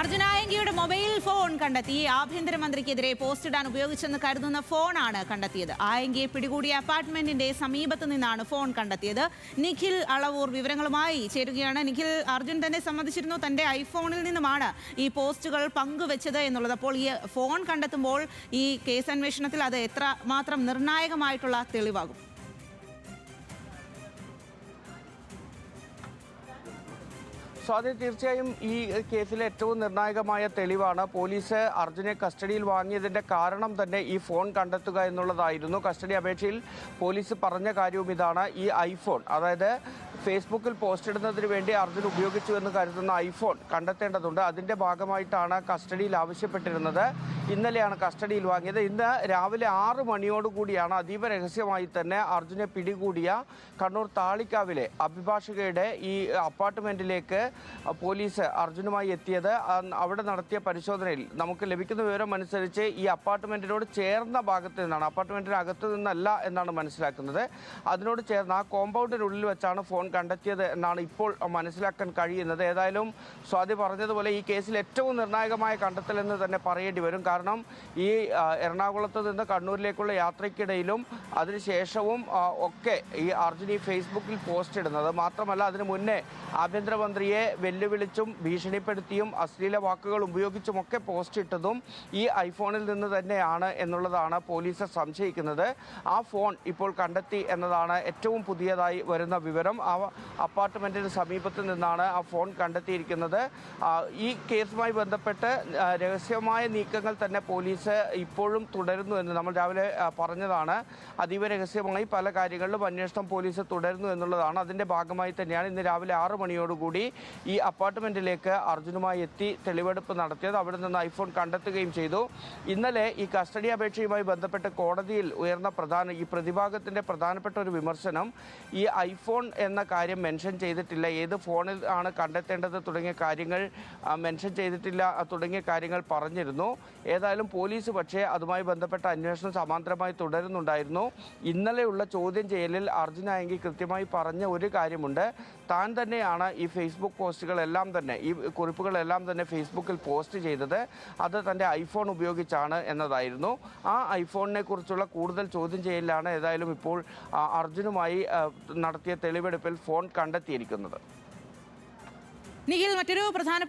അർജുനായങ്കിയുടെ mobile phone കണ്ടെത്തി. ആഭ്യന്തരമന്ത്രിക്കെതിരെ post ഇടാൻ ഉപയോഗിച്ചെന്ന് കരുതുന്ന ഫോണാണ് കണ്ടെത്തിയത്. ആയങ്കിയെ പിടികൂടിയ അപ്പാർട്ട്മെന്റിന്റെ സമീപത്ത് നിന്നാണ് ഫോൺ കണ്ടെത്തിയത്. നിഖിൽ അളവൂർ വിവരങ്ങളുമായി ചേരുകയാണ്. നിഖിൽ, അർജുൻ തന്നെ സമ്മതിച്ചിരുന്നു തന്റെ ഐഫോണിൽ നിന്നുമാണ് ഈ പോസ്റ്റുകൾ പങ്കുവെച്ചത് എന്നുള്ളത്. അപ്പോൾ ഈ ഫോൺ കണ്ടെത്തുമ്പോൾ ഈ കേസ് അന്വേഷണത്തിൽ അത് എത്ര മാത്രം നിർണായകമായിട്ടുള്ള തെളിവാകും? സ്വാതി, തീർച്ചയായും ഈ കേസിലെ ഏറ്റവും നിർണായകമായ തെളിവാണ് പോലീസ് അർജുനെ കസ്റ്റഡിയിൽ വാങ്ങിയതിൻ്റെ കാരണം തന്നെ ഈ ഫോൺ കണ്ടെത്തുക എന്നുള്ളതായിരുന്നു. കസ്റ്റഡി അപേക്ഷയിൽ പോലീസ് പറഞ്ഞ കാര്യവും ഇതാണ്. ഈ ഐഫോൺ, അതായത് ഫേസ്ബുക്കിൽ പോസ്റ്റ് ഇടുന്നതിന് വേണ്ടി അർജുൻ ഉപയോഗിച്ചു എന്ന് കരുതുന്ന ഐഫോൺ കണ്ടെത്തേണ്ടതുണ്ട്. അതിൻ്റെ ഭാഗമായിട്ടാണ് കസ്റ്റഡിയിൽ ആവശ്യപ്പെട്ടിരുന്നത്. ഇന്നലെയാണ് കസ്റ്റഡിയിൽ വാങ്ങിയത്. ഇന്ന് രാവിലെ 6 മണിയോടുകൂടിയാണ് അതീവ രഹസ്യമായി തന്നെ അർജുനെ പിടികൂടിയ കണ്ണൂർ താളിക്കാവിലെ അഭിഭാഷകയുടെ ഈ അപ്പാർട്ട്മെൻറ്റിലേക്ക് പോലീസ് അർജുനുമായി എത്തിയത്. അവിടെ നടത്തിയ പരിശോധനയിൽ നമുക്ക് ലഭിക്കുന്ന വിവരം അനുസരിച്ച് ഈ അപ്പാർട്ട്മെൻറ്റിനോട് ചേർന്ന ഭാഗത്ത് നിന്നാണ്, അപ്പാർട്ട്മെൻറ്റിനകത്ത് നിന്നല്ല എന്നാണ് മനസ്സിലാക്കുന്നത്. അതിനോട് ചേർന്ന് ആ കോമ്പൗണ്ടിനുള്ളിൽ വെച്ചാണ് ഫോൺ കണ്ടെത്തിയത് എന്നാണ് ഇപ്പോൾ മനസ്സിലാക്കാൻ കഴിയുന്നത്. ഏതായാലും സ്വാതി പറഞ്ഞതുപോലെ ഈ കേസിൽ ഏറ്റവും നിർണായകമായ കണ്ടെത്തലെന്ന് തന്നെ പറയേണ്ടി വരും. കാരണം ഈ എറണാകുളത്ത് നിന്ന് കണ്ണൂരിലേക്കുള്ള യാത്രയ്ക്കിടയിലും അതിനുശേഷവും ഒക്കെ ഈ അർജുൻ ഈ ഫേസ്ബുക്കിൽ പോസ്റ്റ് ഇടുന്നത് മാത്രമല്ല, അതിനു മുന്നേ ആഭ്യന്തരമന്ത്രിയെ വെല്ലുവിളിച്ചും ഭീഷണിപ്പെടുത്തിയും അശ്ലീല വാക്കുകൾ ഉപയോഗിച്ചുമൊക്കെ പോസ്റ്റ് ഇട്ടതും ഈ ഐഫോണിൽ നിന്ന് തന്നെയാണ് എന്നുള്ളതാണ് പോലീസ് സംശയിക്കുന്നത്. ആ ഫോൺ ഇപ്പോൾ കണ്ടെത്തി എന്നതാണ് ഏറ്റവും പുതിയതായി വരുന്ന വിവരം. ആ അപ്പാർട്ട്മെൻറ്റിന് സമീപത്ത് നിന്നാണ് ആ ഫോൺ കണ്ടെത്തിയിരിക്കുന്നത്. ഈ കേസുമായി ബന്ധപ്പെട്ട് രഹസ്യമായ നീക്കങ്ങൾ തന്നെ പോലീസ് ഇപ്പോഴും തുടരുന്നു എന്ന് നമ്മൾ രാവിലെ പറഞ്ഞതാണ്. അതീവ രഹസ്യമായി പല കാര്യങ്ങളിലും അന്വേഷണം പോലീസ് തുടരുന്നു എന്നുള്ളതാണ്. അതിൻ്റെ ഭാഗമായി തന്നെയാണ് ഇന്ന് രാവിലെ 6 മണിയോടുകൂടി ഈ അപ്പാർട്ട്മെൻറ്റിലേക്ക് അർജുനുമായി എത്തി തെളിവെടുപ്പ് നടത്തിയത്. അവിടെ നിന്ന് ഐഫോൺ കണ്ടെത്തുകയും ചെയ്തു. ഇന്നലെ ഈ കസ്റ്റഡി അപേക്ഷയുമായി ബന്ധപ്പെട്ട് കോടതിയിൽ ഉയർന്ന ഈ പ്രതിഭാഗത്തിൻ്റെ പ്രധാനപ്പെട്ട ഒരു വിമർശനം, ഈ ഐഫോൺ എന്ന കാര്യം മെൻഷൻ ചെയ്തിട്ടില്ല, ഏത് ഫോണിൽ ആണ് കണ്ടെത്തേണ്ടത് തുടങ്ങിയ കാര്യങ്ങൾ മെൻഷൻ ചെയ്തിട്ടില്ല തുടങ്ങിയ കാര്യങ്ങൾ പറഞ്ഞിരുന്നു. ഏതായാലും പോലീസ് പക്ഷേ അതുമായി ബന്ധപ്പെട്ട അന്വേഷണം സമാന്തരമായി തുടരുന്നുണ്ടായിരുന്നു. ഇന്നലെയുള്ള ചോദ്യം ചെയ്യലിൽ അർജുനായെങ്കിൽ കൃത്യമായി പറഞ്ഞ ഒരു കാര്യമുണ്ട്. താൻ തന്നെയാണ് ഈ ഫേസ്ബുക്ക് പോസ്റ്റുകളെല്ലാം തന്നെ, ഈ കുറിപ്പുകളെല്ലാം തന്നെ ഫേസ്ബുക്കിൽ പോസ്റ്റ് ചെയ്തത്. അത് തൻ്റെ ഐഫോൺ ഉപയോഗിച്ചാണ് എന്നതായിരുന്നു. ആ ഐഫോണിനെ കുറിച്ചുള്ള കൂടുതൽ ചോദ്യം ചെയ്യലിലാണ് ഏതായാലും ഇപ്പോൾ അർജുനുമായി നടത്തിയ തെളിവെടുപ്പിൽ ഫോൺ കണ്ടെത്തിയിരിക്കുന്നത്. നിഖിൽ, മറ്റൊരു പ്രധാനപ്പെട്ട